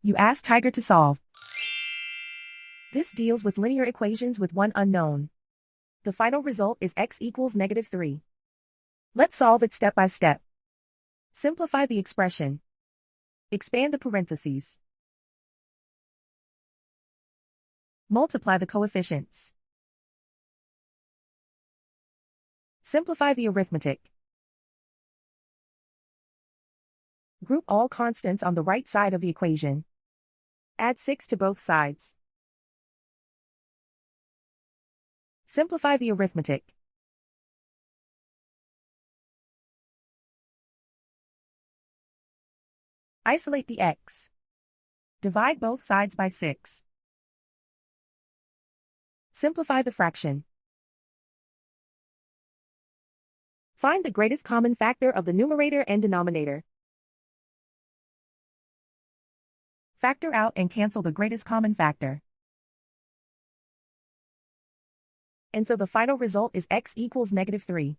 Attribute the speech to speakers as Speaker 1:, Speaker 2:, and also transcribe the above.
Speaker 1: You ask Tiger to solve. This deals with linear equations with one unknown. The final result is x equals -3. Let's solve it step by step. Simplify the expression. Expand the parentheses. Multiply the coefficients. Simplify the arithmetic. Group all constants on the right side of the equation. Add 6 to both sides. Simplify the arithmetic. Isolate the x. Divide both sides by 6. Simplify the fraction. Find the greatest common factor of the numerator and denominator. Factor out and cancel the greatest common factor. And so the final result is x equals -3.